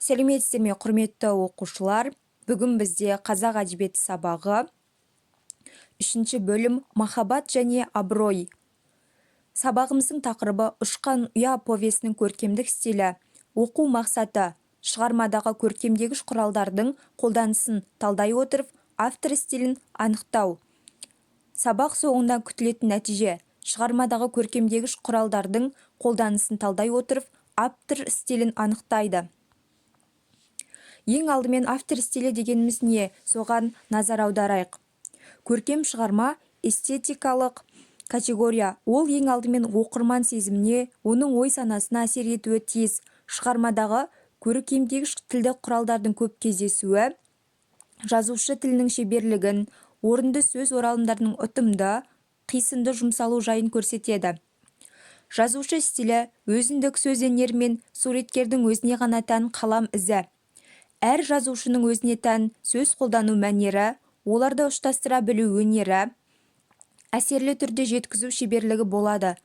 Сәлеметсіздер ме, құрметті оқушылар? Бүгін бізде қазақ әдебиеті сабағы 3-ші бөлім махаббат және абырой. Сабағымыздың тақырыбы ұшқан ұя повесінің көркемдік стилі. Оқу мақсаты шығармадағы көркемдегіш құралдардың қолданысын талдай отырып, автор стилін анықтау. Сабақ соңында күтілетін нәтиже шығармадағы көркемдегіш құралдардың қолданысын талдай отырып, автор стилін анықтайды. Ең алдымен автор стилі дегеніміз не? Соған назар аударайық. Көркем шығарма эстетикалық категория. Ол ең алдымен оқырман сезіміне, оның ой санасына әсер етуі тиіс. Шығармадағы көркемдегіш тілдік құралдардың көп кездесуі, жазушы тілінің шеберлігін, орынды сөз оралымдарының ұтымды, қисынды жұмсалу жайын көрсетеді. Жазушы стилі өзіндік сөз өнері мен суреткердің өзіне ғана тән қалам ізі. Әр жазушының өзіне тән сөз қолдану мәнері, оларды ұштастыра білу өнері, әсерлі түрде жеткізу шеберлігі болады.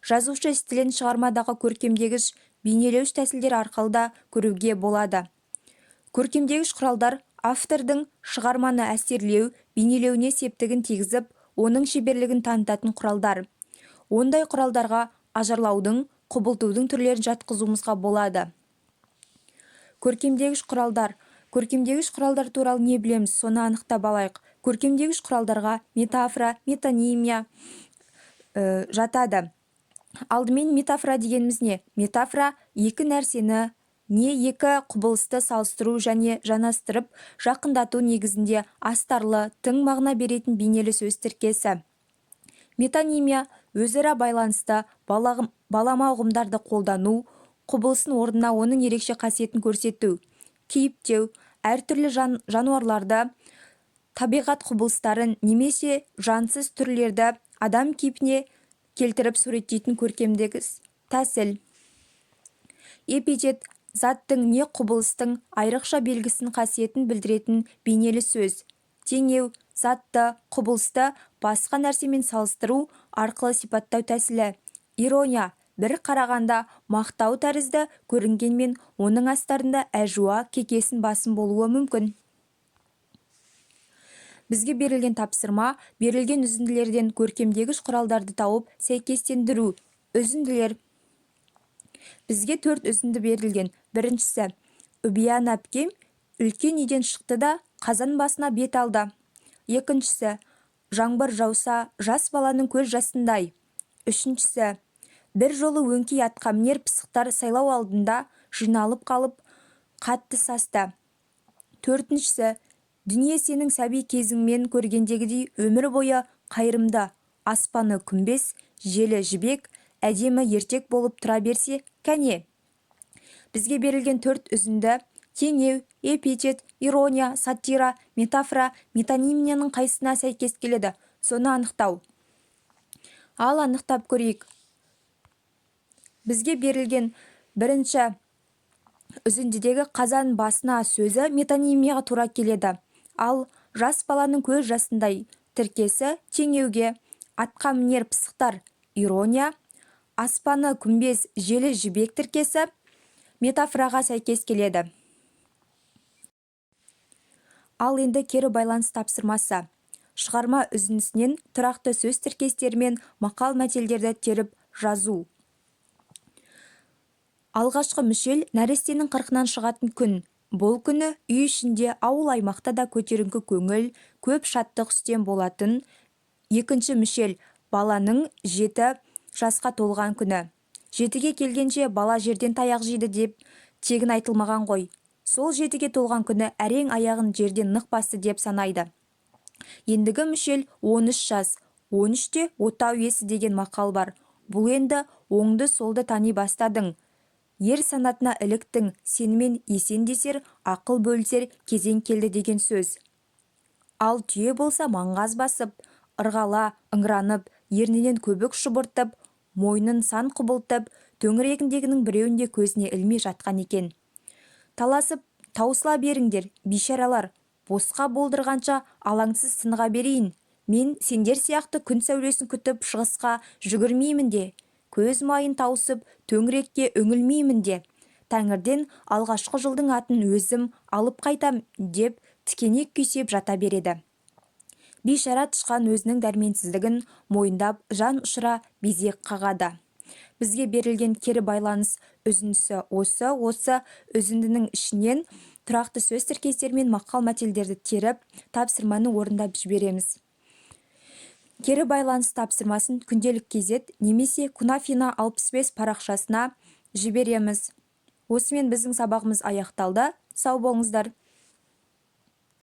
Жазушы стилін шығармадағы көркемдегіш бейнелеуіш тәсілдер арқылы да көруге болады. Көркемдегіш құралдар автордың шығарманы әсерлеу, бейнелеуіне септігін тигізіп, оның шеберлігін танытатын құралдар. Ондай құралдарға ажарлаудың, құбылтудың түрлерін жатқызуымызға болады. Көркемдегіш құралдар. Көркемдегіш құралдар туралы не білеміз, соны анықтап алайық. Көркемдегіш құралдарға метафора, метонимия жатады. Алдымен метафора дегеніміз не? Метафора екі нәрсені, не екі құбылысты салыстыру және жанастырып, жақындату негізінде астарлы, тың мағына беретін бейнелі сөз тіркесі. Метонимия өзара байланысты балама ұғымдарды қолдану, құбылысын орнына оның ерекше қасиетін көрсету. Кейіптеу әртүрлі жануарларды, табиғат құбылыстарын немесе жансыз түрлерді адам кейпіне келтіріп суреттейтін көркемдегіш тәсіл. Эпитет заттың не құбылыстың айрықша белгісін қасиетін білдіретін бейнелі сөз. Теңеу затты, құбылысты басқа нәрсемен салыстыру арқылы сипаттау тәсілі. Ирония бір қарағанда мақтау тәрізді көрінгенмен оның астарында әжуа, кекесін басым болуы мүмкін. Бізге берілген тапсырма, берілген үзінділерден көркемдегіш құралдарды тауып сәйкестендіру. Үзінділер. Бізге 4 үзінді берілген. Біріншісі, Үбиян әпкем үлкен үйден шықты да қазан басына бет алды. Екіншісі, жаңбыр жауса жас баланың көз жасындай. Үшіншісі, бір жолы өңкей атқамінер пысықтар сайлау алдында жиналып қалып қатты састы. Төртіншісі, дүние сенің сәби кезіңмен көргендегідей өмір бойы қайырымды, аспаны күмбез, желі жібек, әдемі ертек болып тұра берсе, кәне. Бізге берілген 4 үзінді теңеу, эпитет, ирония, сатира, метафора, метонимияның қайсына сәйкес келеді, соны анықтау. Ал анықтап көрейік. Бізге берілген бірінші үзіндідегі қазан басына сөзі метонимияға тура келеді. Ал жас баланың көз жасындай тіркесі теңеуге, атқа мінер пысықтар ирония, аспаны күмбез, желі жібек тіркесі метафораға сәйкес келеді. Ал енді кері байланыс тапсырмасы. Шығарма үзіндісінен тұрақты сөз тіркестерімен мақал мәтелдерді теріп жазу. Алғашқы мүшел нәрестенің қырқынан шығатын күн. Бұл күні үй ішінде, ауыл аймақта да көтеріңкі көңіл, көп шаттық үстем болатын. Екінші мүшел баланың 7 жасқа толған күні. 7-ге келгенше бала жерден таяқ жейді деп тегін айтылмаған ғой. Сол 7-ге толған күні әрең аяғын жерден нық басты деп санайды. Ендігі мүшел 13 жас. 13-те отау иесі деген мақал бар. Бұл енді оңды солды тани бастадың. Ер санатына іліктің, сенімен есен десер, ақыл бөлсер, кезең келді деген сөз. Ал түйе болса маңғаз басып, ырғала, ыңыранып, ернінен көбік шұбыртып, мойнын сан құбылтып, төңірегіндегінің біреуінде көзіне ілмей жатқан екен. Таласып, таусыла беріңдер, бейшаралар, босқа болдырғанша алаңсыз тыныға берейін. Мен сендер сияқты күн сәулесін күтіп шығысқа жүгірмеймін де. Көз майын таусып, төңірекке үңілмеймін де. тәңірден алғашқы жылдың атын өзім алып қайтам деп тікенек күйсеп жата береді. Бейшара тышқан өзінің дәрменсіздігін мойындап жан ұшыра безек қағады. Бізге берілген кері байланыс үзіндісі осы үзіндінің ішінен тұрақты сөз тіркестері мен мақал мәтелдерді теріп, тапсырманы орындап жібереміз. Кері байланыс тапсырмасын күнделік кезет немесе Кунафина 65 парақшасына жібереміз. Осымен біздің сабағымыз аяқталды. Сау болыңыздар.